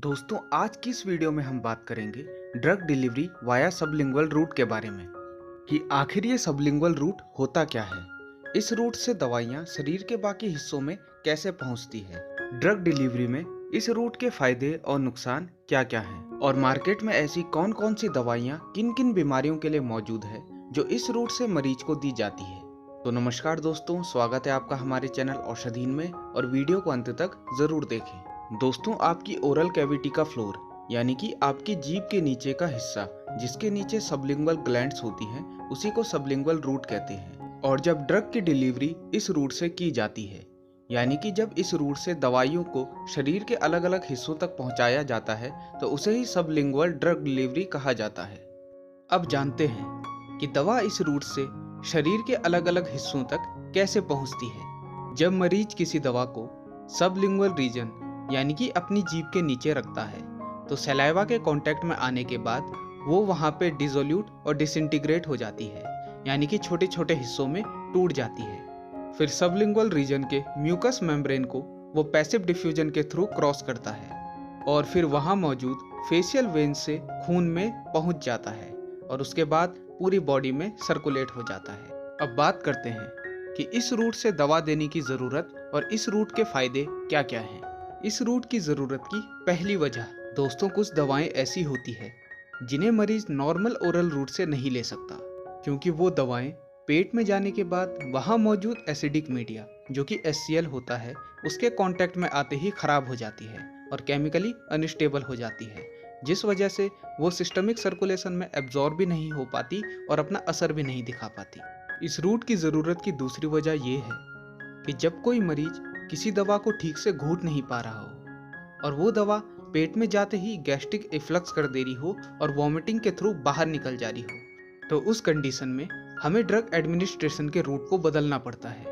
दोस्तों आज की इस वीडियो में हम बात करेंगे drug delivery via sublingual route के बारे में कि आखिर ये सबलिंगुअल रूट होता क्या है। इस रूट से दवाइयाँ शरीर के बाकी हिस्सों में कैसे पहुंचती है, ड्रग डिलीवरी में इस रूट के फायदे और नुकसान क्या क्या हैं और मार्केट में ऐसी कौन कौन सी दवाइयाँ किन किन बीमारियों के लिए मौजूद है जो इस रूट से मरीज को दी जाती है। तो नमस्कार दोस्तों, स्वागत है आपका हमारे चैनल औषधीन में और वीडियो को अंत तक जरूर देखें। दोस्तों, आपकी ओरल कैविटी का फ्लोर यानी कि आपकी जीभ के नीचे का हिस्सा जिसके नीचे सबलिंगुअल ग्लैंड्स होती हैं उसी को सबलिंगुअल रूट कहते हैं। और जब ड्रग की डिलीवरी इस रूट से की जाती है यानी कि जब इस रूट से दवाइयों को शरीर के अलग अलग हिस्सों तक पहुंचाया जाता है तो उसे ही सबलिंगुअल ड्रग डिलीवरी कहा जाता है। अब जानते हैं कि दवा इस रूट से शरीर के अलग अलग हिस्सों तक कैसे पहुंचती है। जब मरीज किसी दवा को सबलिंगुअल रीजन यानी कि अपनी जीभ के नीचे रखता है तो सलाइवा के कांटेक्ट में आने के बाद वो वहाँ पे डिसोल्यूट और डिसइंटीग्रेट हो जाती है यानी कि छोटे छोटे हिस्सों में टूट जाती है। फिर सबलिंगुअल रीजन के म्यूकस मेम्ब्रेन को वो पैसिव डिफ्यूजन के थ्रू क्रॉस करता है और फिर वहाँ मौजूद फेशियल वेन से खून में पहुँच जाता है और उसके बाद पूरी बॉडी में सर्कुलेट हो जाता है। अब बात करते हैं कि इस रूट से दवा देने की ज़रूरत और इस रूट के फायदे क्या क्या हैं। इस रूट की ज़रूरत की पहली वजह, दोस्तों कुछ दवाएं ऐसी होती है जिन्हें मरीज नॉर्मल ओरल रूट से नहीं ले सकता क्योंकि वो दवाएं पेट में जाने के बाद वहाँ मौजूद एसिडिक मीडिया जो कि HCl होता है उसके कांटेक्ट में आते ही खराब हो जाती है और केमिकली अनस्टेबल हो जाती है, जिस वजह से वो सिस्टमिक सर्कुलेशन में एब्जॉर्ब भी नहीं हो पाती और अपना असर भी नहीं दिखा पाती। इस रूट की ज़रूरत की दूसरी वजह ये है कि जब कोई मरीज किसी दवा को ठीक से घूट नहीं पा रहा हो और वो दवा पेट में जाते ही गैस्ट्रिक इफ्लक्स कर दे रही हो और वॉमिटिंग के थ्रू बाहर निकल जा रही हो तो उस कंडीशन में हमें ड्रग एडमिनिस्ट्रेशन के रूट को बदलना पड़ता है।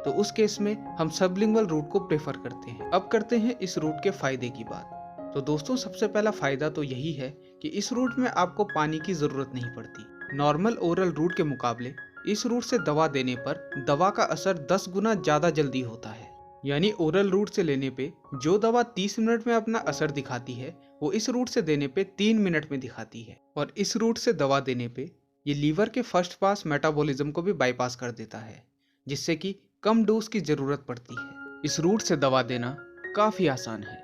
तो उस केस में हम सबलिंगुअल रूट को प्रेफर करते हैं। अब करते हैं इस रूट के फायदे की बात। तो दोस्तों सबसे पहला फायदा तो यही है कि इस रूट में आपको पानी की जरूरत नहीं पड़ती। नॉर्मल ओरल रूट के मुकाबले इस रूट से दवा देने पर दवा का असर 10 गुना ज्यादा जल्दी होता है। यानी ओरल रूट से लेने पे जो दवा 30 मिनट में अपना असर दिखाती है वो इस रूट से देने पे 3 मिनट में दिखाती है। और इस रूट से दवा देने पे ये लीवर के फर्स्ट पास मेटाबॉलिज्म को भी बाईपास कर देता है जिससे कि कम डोज की जरूरत पड़ती है। इस रूट से दवा देना काफ़ी आसान है।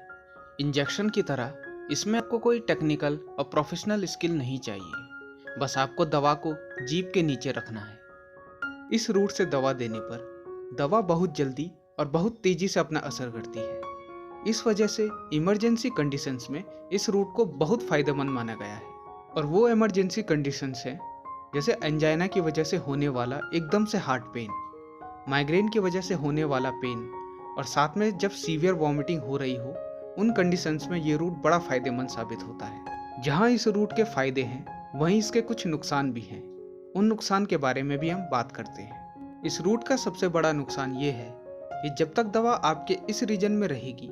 इंजेक्शन की तरह इसमें आपको कोई टेक्निकल और प्रोफेशनल स्किल नहीं चाहिए, बस आपको दवा को जीभ के नीचे रखना है। इस रूट से दवा देने पर दवा बहुत जल्दी और बहुत तेजी से अपना असर करती है। इस वजह से इमरजेंसी कंडीशंस में इस रूट को बहुत फायदेमंद माना गया है। और वो इमरजेंसी कंडीशंस हैं जैसे एंजाइना की वजह से होने वाला एकदम से हार्ट पेन, माइग्रेन की वजह से होने वाला पेन और साथ में जब सीवियर वॉमिटिंग हो रही हो, उन कंडीशंस में ये रूट बड़ा फायदेमंद साबित होता है। जहाँ इस रूट के फायदे हैं वहीं इसके कुछ नुकसान भी हैं। उन नुकसान के बारे में भी हम बात करते हैं। इस रूट का सबसे बड़ा नुकसान ये है कि जब तक दवा आपके इस रीजन में रहेगी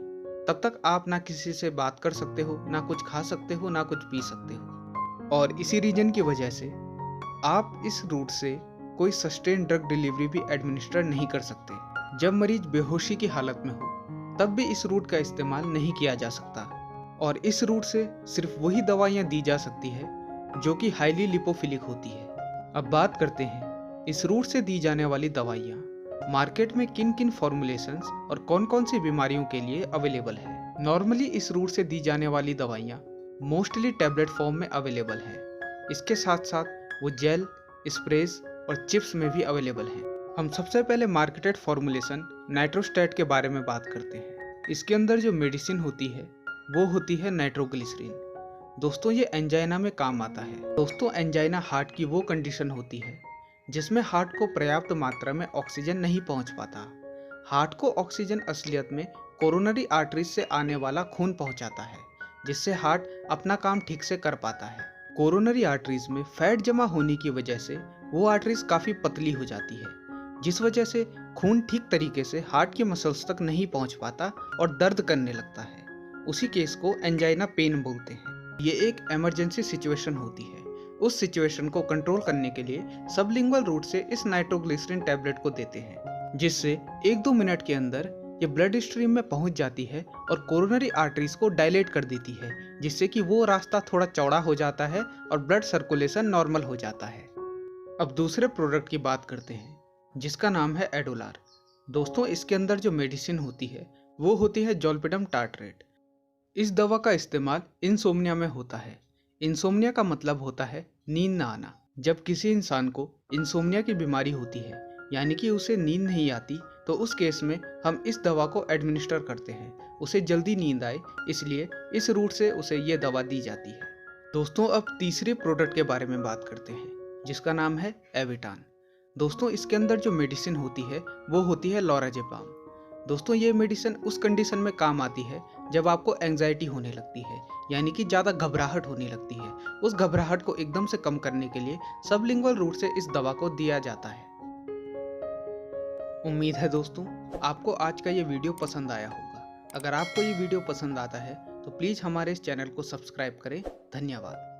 तब तक आप ना किसी से बात कर सकते हो, ना कुछ खा सकते हो, ना कुछ पी सकते हो। और इसी रीजन की वजह से आप इस रूट से कोई सस्टेन ड्रग डिलीवरी भी एडमिनिस्टर नहीं कर सकते। जब मरीज बेहोशी की हालत में हो तब भी इस रूट का इस्तेमाल नहीं किया जा सकता और इस रूट से सिर्फ वही दवाइयाँ दी जा सकती है जो कि हाईली लिपोफिलिक होती है। अब बात करते हैं इस रूट से दी जाने वाली दवाइयाँ मार्केट में किन किन फॉर्मुलेशंस और कौन कौन सी बीमारियों के लिए अवेलेबल है। नॉर्मली इस रूट से दी जाने वाली दवाइयाँ मोस्टली टैबलेट फॉर्म में अवेलेबल है। इसके साथ साथ वो जेल, स्प्रेज और चिप्स में भी अवेलेबल है। हम सबसे पहले मार्केटेड फॉर्मुलेशन नाइट्रोस्टेट के बारे में बात करते हैं। इसके अंदर जो मेडिसिन होती है वो होती है नाइट्रोग्लिसरीन। दोस्तों ये एंजाइना में काम आता है। दोस्तों एंजाइना हार्ट की वो कंडीशन होती है जिसमें हार्ट को पर्याप्त मात्रा में ऑक्सीजन नहीं पहुंच पाता। हार्ट को ऑक्सीजन असलियत में कोरोनरी आर्टरीज से आने वाला खून पहुंचाता है जिससे हार्ट अपना काम ठीक से कर पाता है। कोरोनरी आर्टरीज में फैट जमा होने की वजह से वो आर्टरीज काफ़ी पतली हो जाती है जिस वजह से खून ठीक तरीके से हार्ट के मसल्स तक नहीं पहुंच पाता और दर्द करने लगता है। उसी केस को एंजाइना पेन बोलते हैं। ये एक इमरजेंसी सिचुएशन होती है। उस सिचुएशन को कंट्रोल करने के लिए सबलिंगुअल रूट से इस नाइट्रोग्लिसरीन टैबलेट को देते हैं जिससे 1-2 मिनट के अंदर ये ब्लड स्ट्रीम में पहुंच जाती है और कोरोनरी आर्टरीज को डायलेट कर देती है, जिससे कि वो रास्ता थोड़ा चौड़ा हो जाता है और ब्लड सर्कुलेशन नॉर्मल हो जाता है। अब दूसरे प्रोडक्ट की बात करते हैं, जिसका नाम है एडोलार। दोस्तों, इसके अंदर जो मेडिसिन होती है वो होती है ज़ोलपिडम टार्ट्रेट। इस दवा का इस्तेमाल इंसोम्निया में होता है। इंसोम्निया का मतलब होता है नींद ना आना। जब किसी इंसान को इंसोम्निया की बीमारी होती है, यानी कि उसे नींद नहीं आती, तो उस केस में हम इस दवा को एडमिनिस्टर करते हैं। उसे जल्दी नींद आए, इसलिए इस रूट से उसे ये दवा दी जाती है। दोस्तों, अब तीसरे प्रोडक्ट के बारे में बात करते हैं, जिसका नाम है एविटान। दोस्तों, इसके अंदर जो मेडिसिन होती है वो होती है लोराजेपाम। दोस्तों, ये मेडिसिन उस कंडीशन में काम आती है जब आपको एंजाइटी होने लगती है, यानी कि ज़्यादा घबराहट होने लगती है। उस घबराहट को एकदम से कम करने के लिए सबलिंगुअल रूट से इस दवा को दिया जाता है। उम्मीद है दोस्तों, आपको आज का ये वीडियो पसंद आया होगा। अगर आपको ये वीडियो पसंद आता है तो प्लीज़ हमारे इस चैनल को सब्सक्राइब करें। धन्यवाद।